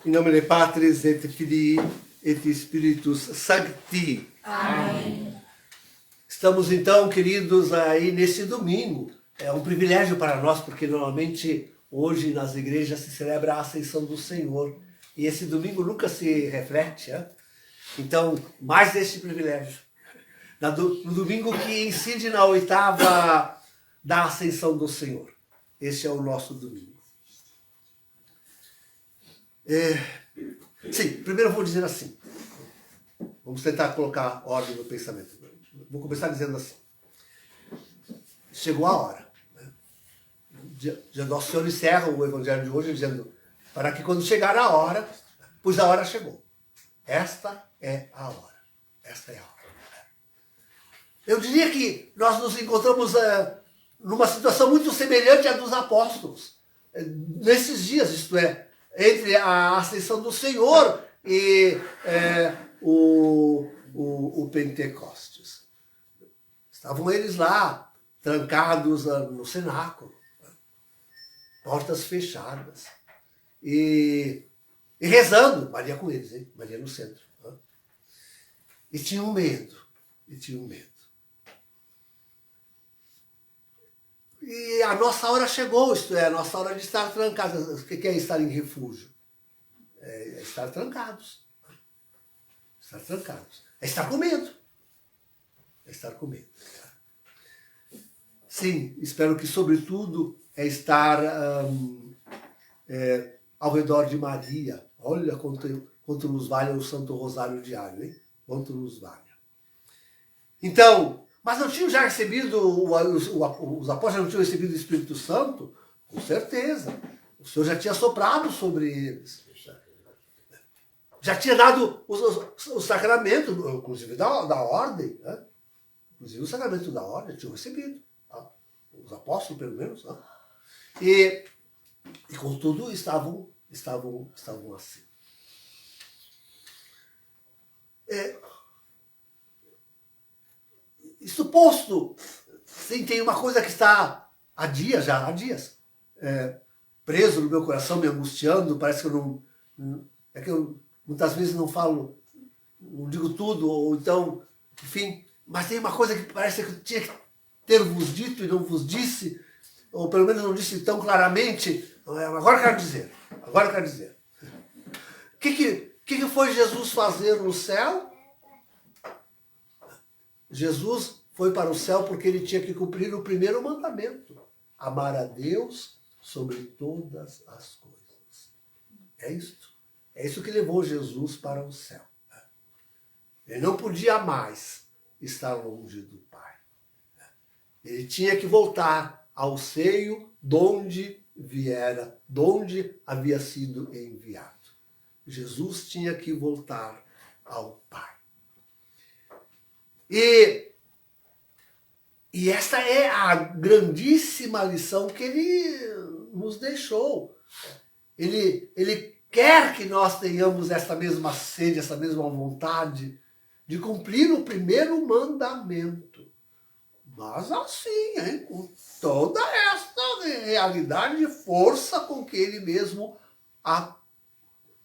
In nomine Patris et Filii et Spiritus Sancti. Amém. Estamos então, queridos, aí nesse domingo. É um privilégio para nós, porque normalmente hoje nas igrejas se celebra a Ascensão do Senhor. E esse domingo nunca se reflete. Então, mais esse privilégio. No domingo que incide na oitava da Ascensão do Senhor. Esse é o nosso domingo. Sim, primeiro eu vou dizer assim. Vamos tentar colocar ordem no pensamento. Vou começar dizendo assim. Chegou a hora. Nosso Senhor encerra o Evangelho de hoje dizendo para que quando chegar a hora, pois a hora chegou. Esta é a hora. Esta é a hora. Eu diria que nós nos encontramos numa situação muito semelhante à dos apóstolos. Nesses dias, isto é, entre a Ascensão do Senhor e o Pentecostes. Estavam eles lá, trancados no cenáculo, portas fechadas, e rezando, Maria com eles, hein? Maria no centro. E tinham medo, E a nossa hora chegou, isto é, a nossa hora de estar trancados. O que é estar em refúgio? É estar trancados. Estar trancados. É estar com medo. É estar com medo. Sim, espero que, sobretudo, é estar ao redor de Maria. Olha quanto nos vale o Santo Rosário diário, hein? Quanto nos vale. Então, mas não tinham já recebido, os apóstolos não tinham recebido o Espírito Santo? Com certeza. O Senhor já tinha soprado sobre eles. Já tinha dado o sacramento, inclusive da ordem. Né? Inclusive o sacramento da ordem tinham recebido. Tá? Os apóstolos, pelo menos. Tá? E contudo, estavam assim. Isso posto, sim, tem uma coisa que está há dias, preso no meu coração, me angustiando, parece que eu não... É que eu muitas vezes não falo, não digo tudo, ou então, enfim, mas tem uma coisa que parece que eu tinha que ter vos dito e não vos disse, ou pelo menos não disse tão claramente. Agora eu quero dizer. O que foi Jesus fazer no céu? Jesus foi para o céu porque ele tinha que cumprir o primeiro mandamento. Amar a Deus sobre todas as coisas. É isso. É isso que levou Jesus para o céu. Ele não podia mais estar longe do Pai. Ele tinha que voltar ao seio de onde viera, de onde havia sido enviado. Jesus tinha que voltar ao Pai. E essa é a grandíssima lição que ele nos deixou. Ele quer que nós tenhamos essa mesma sede, essa mesma vontade de cumprir o primeiro mandamento. Mas assim, hein, com toda essa realidade e força com que ele mesmo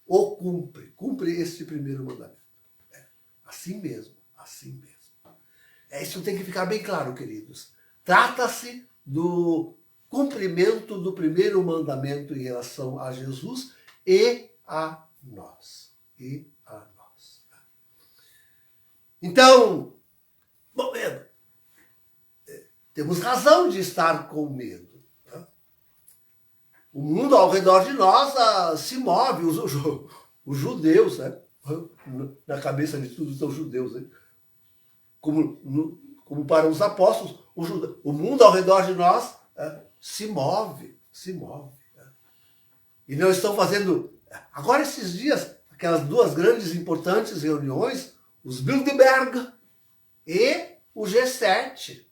o cumpre. Cumpre esse primeiro mandamento. Assim mesmo. Isso tem que ficar bem claro, queridos. Trata-se do cumprimento do primeiro mandamento em relação a Jesus e a nós. Então, bom, temos razão de estar com medo. Né? O mundo ao redor de nós se move, os judeus, né? Na cabeça de tudo são judeus, né? Como para os apóstolos, o mundo ao redor de nós se move. E não estão fazendo... Agora, esses dias, aquelas duas grandes e importantes reuniões, os Bilderberg e o G7.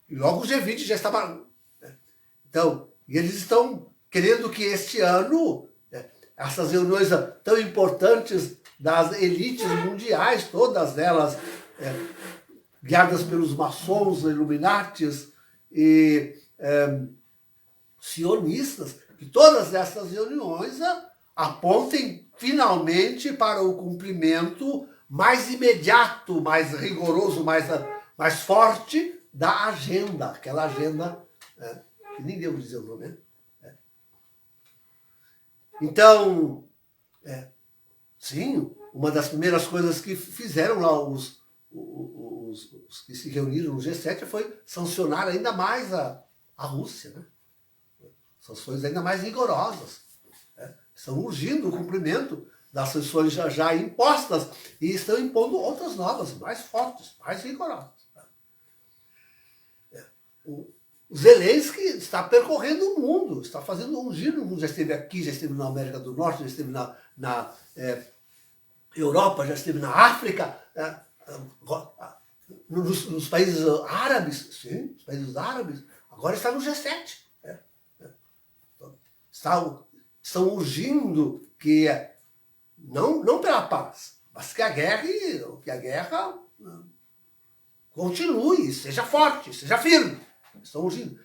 E logo o G20 já estava... Então, eles estão querendo que este ano, essas reuniões tão importantes das elites mundiais, todas elas guiadas pelos maçons, Illuminatis e sionistas, que todas essas reuniões apontem finalmente para o cumprimento mais imediato, mais rigoroso, mais forte da agenda, aquela agenda, que nem devo dizer o nome, né? Então, sim, uma das primeiras coisas que fizeram lá os que se reuniram no G7 foi sancionar ainda mais a Rússia, né? Sanções ainda mais rigorosas. Estão urgindo o cumprimento das sanções já impostas e estão impondo outras novas, mais fortes, mais rigorosas. O Zelensky está percorrendo o mundo, está fazendo um giro no mundo. Já esteve aqui, já esteve na América do Norte, já esteve na Europa, já esteve na África, nos países árabes, sim, os países árabes, agora está no G7. Estão urgindo que, não pela paz, mas que a guerra continue, seja forte, seja firme. Estão urgindo.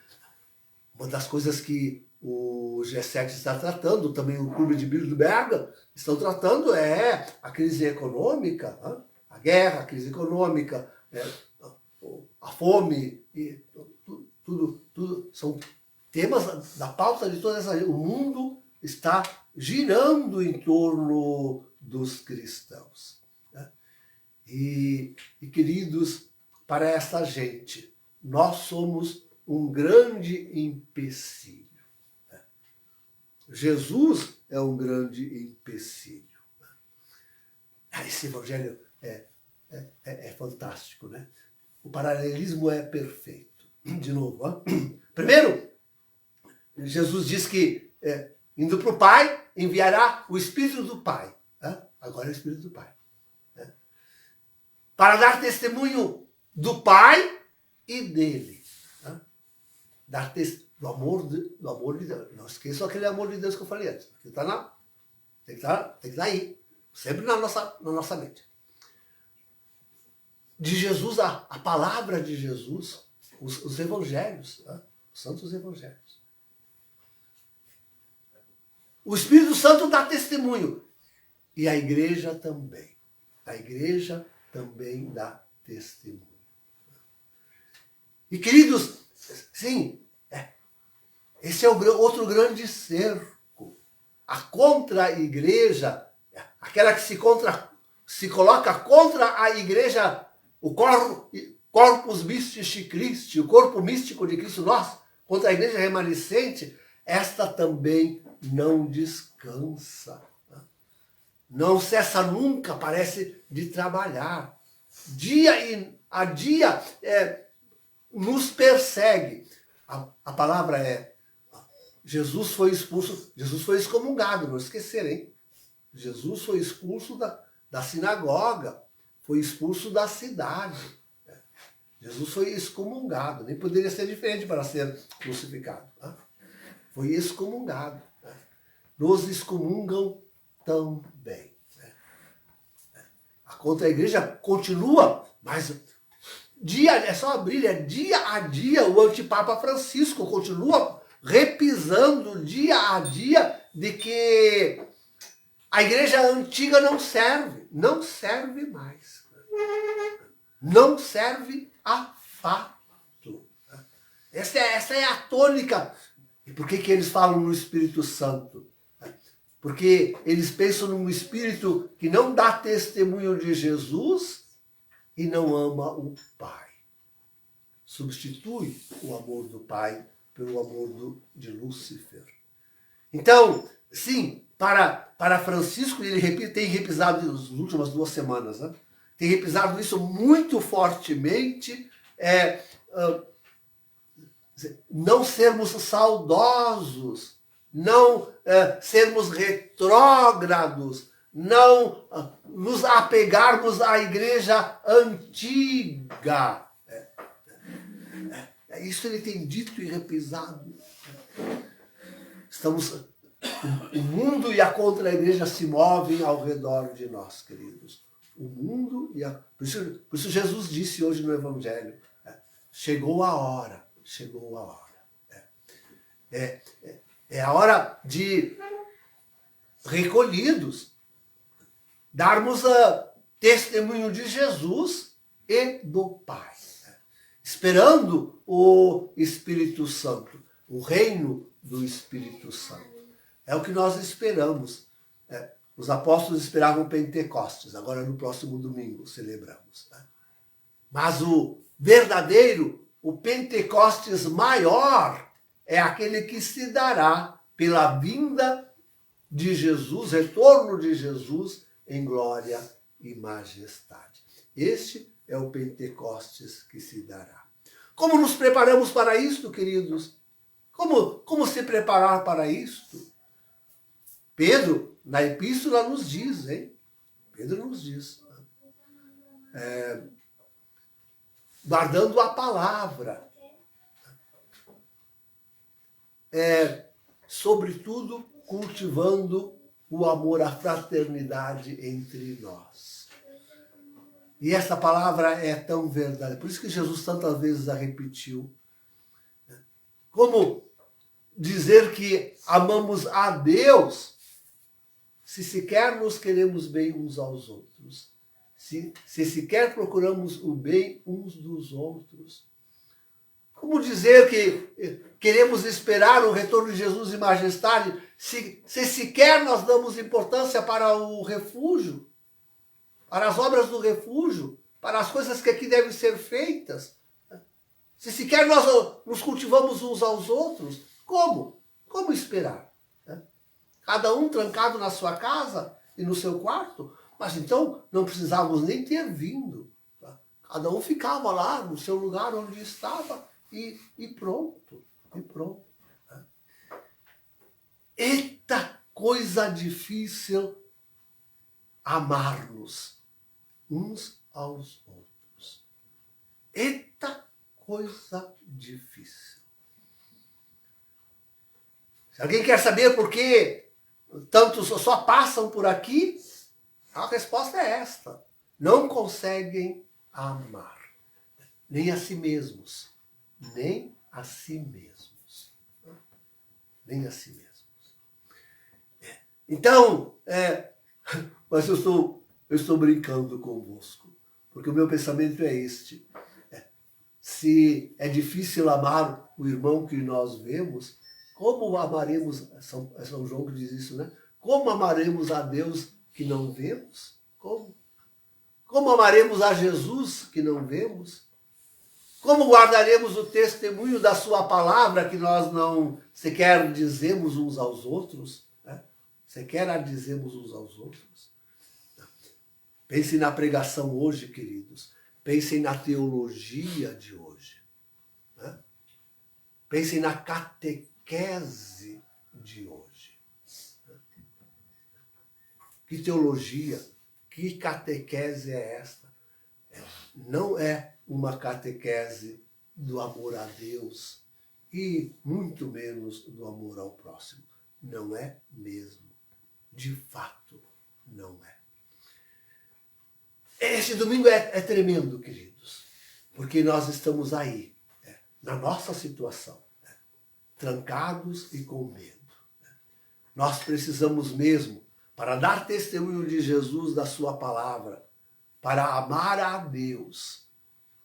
Uma das coisas que o G7 está tratando, também o Clube de Bilderberg, estão tratando é a crise econômica, a guerra, a crise econômica, a fome, e tudo são temas da pauta de toda essa. O mundo está girando em torno dos cristãos. E queridos, para essa gente, nós somos um grande empecilho. Jesus é um grande empecilho. Esse evangelho é fantástico, né? O paralelismo é perfeito. De novo, primeiro, Jesus diz que, indo para o Pai, enviará o Espírito do Pai. Agora é o Espírito do Pai. Para dar testemunho do Pai e dele. Dar testemunho do amor de Deus. Não esqueçam aquele amor de Deus que eu falei antes. Que tem que estar aí. Sempre na nossa mente. De Jesus, a palavra de Jesus, os evangelhos, os santos evangelhos. O Espírito Santo dá testemunho. E a igreja também. A igreja também dá testemunho. E queridos, sim, esse é o outro grande cerco. A contra-igreja, aquela que se coloca contra a igreja, o corpus mystici Christi, o corpo místico de Cristo, nós, contra a igreja remanescente, esta também não descansa. Não cessa nunca, parece, de trabalhar. Dia a dia nos persegue. A palavra é: Jesus foi expulso, Jesus foi excomungado, não esquecerem. Jesus foi expulso da sinagoga, foi expulso da cidade. Jesus foi excomungado, nem poderia ser diferente para ser crucificado. Foi excomungado. Nos excomungam também. A contra-igreja continua, mas é só abrir, dia a dia o antipapa Francisco continua repisando dia a dia de que a igreja antiga não serve mais. Não serve a fato. Essa é a tônica. E por que eles falam no Espírito Santo? Porque eles pensam num Espírito que não dá testemunho de Jesus e não ama o Pai. Substitui o amor do Pai pelo amor de Lúcifer. Então, sim, para Francisco, ele tem repisado nas últimas 2 semanas, né? Tem repisado isso muito fortemente, não sermos saudosos, não sermos retrógrados, não nos apegarmos à igreja antiga. Isso ele tem dito e repisado. O mundo e a contra-igreja se movem ao redor de nós, queridos. O mundo e por isso Jesus disse hoje no Evangelho, chegou a hora. É a hora de, recolhidos, darmos testemunho de Jesus e do Pai, esperando o Espírito Santo, o reino do Espírito Santo. É o que nós esperamos. Os apóstolos esperavam Pentecostes, agora no próximo domingo celebramos. Mas o verdadeiro, o Pentecostes maior, é aquele que se dará pela vinda de Jesus, retorno de Jesus em glória e majestade. Este é o Pentecostes que se dará. Como nos preparamos para isto, queridos? Como se preparar para isto? Pedro, na epístola, nos diz, hein? Pedro nos diz. Guardando a palavra. Sobretudo, cultivando o amor, a fraternidade entre nós. E essa palavra é tão verdadeira. Por isso que Jesus tantas vezes a repetiu. Como dizer que amamos a Deus se sequer nos queremos bem uns aos outros? Se sequer procuramos o bem uns dos outros? Como dizer que queremos esperar o retorno de Jesus em majestade se sequer nós damos importância para o refúgio, para as obras do refúgio, para as coisas que aqui devem ser feitas? Se sequer nós nos cultivamos uns aos outros, como? Como esperar? Cada um trancado na sua casa e no seu quarto? Mas então não precisávamos nem ter vindo. Cada um ficava lá no seu lugar onde estava e pronto. E pronto. Eita coisa difícil amar-nos uns aos outros. Eita coisa difícil. Se alguém quer saber por que tantos só passam por aqui, a resposta é esta: não conseguem amar. Nem a si mesmos. Nem a si mesmos. Nem a si mesmos. Então, mas eu estou brincando convosco, porque o meu pensamento é este. Se é difícil amar o irmão que nós vemos, como amaremos, São João que diz isso, né? Como amaremos a Deus que não vemos? Como? Como amaremos a Jesus que não vemos? Como guardaremos o testemunho da sua palavra que nós não sequer dizemos uns aos outros? Sequer a dizemos uns aos outros? Pensem na pregação hoje, queridos. Pensem na teologia de hoje. Pensem na catequese de hoje. Que teologia, que catequese é esta? Não é uma catequese do amor a Deus e muito menos do amor ao próximo. Não é mesmo. De fato, não é. Este domingo é tremendo, queridos, porque nós estamos aí, na nossa situação, trancados e com medo. Nós precisamos mesmo, para dar testemunho de Jesus, da sua palavra, para amar a Deus,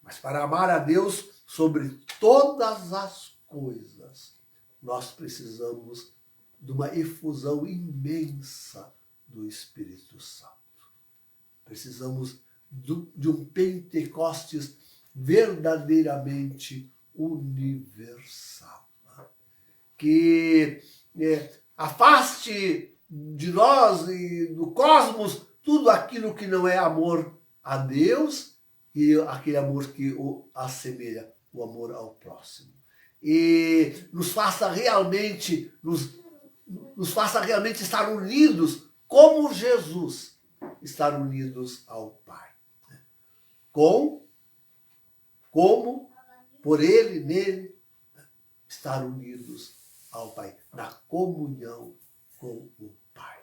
mas para amar a Deus sobre todas as coisas, nós precisamos de uma efusão imensa do Espírito Santo. Precisamos de um Pentecostes verdadeiramente universal. Que afaste de nós e do cosmos tudo aquilo que não é amor a Deus e aquele amor que o assemelha, o amor ao próximo. E nos faça realmente, nos faça realmente estar unidos como Jesus, estar unidos ao Pai. Como, por Ele, nele, estar unidos ao Pai, na comunhão com o Pai.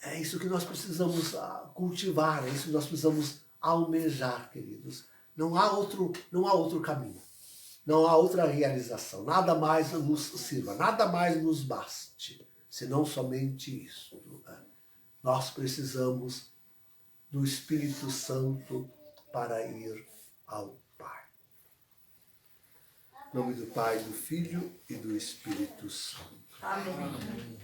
É isso que nós precisamos cultivar, é isso que nós precisamos almejar, queridos. Não há outro caminho. Não há outra realização. Nada mais nos sirva, nada mais nos baste, senão somente isso. Né? Nós precisamos do Espírito Santo para ir ao Pai. Em nome do Pai, do Filho e do Espírito Santo. Amém.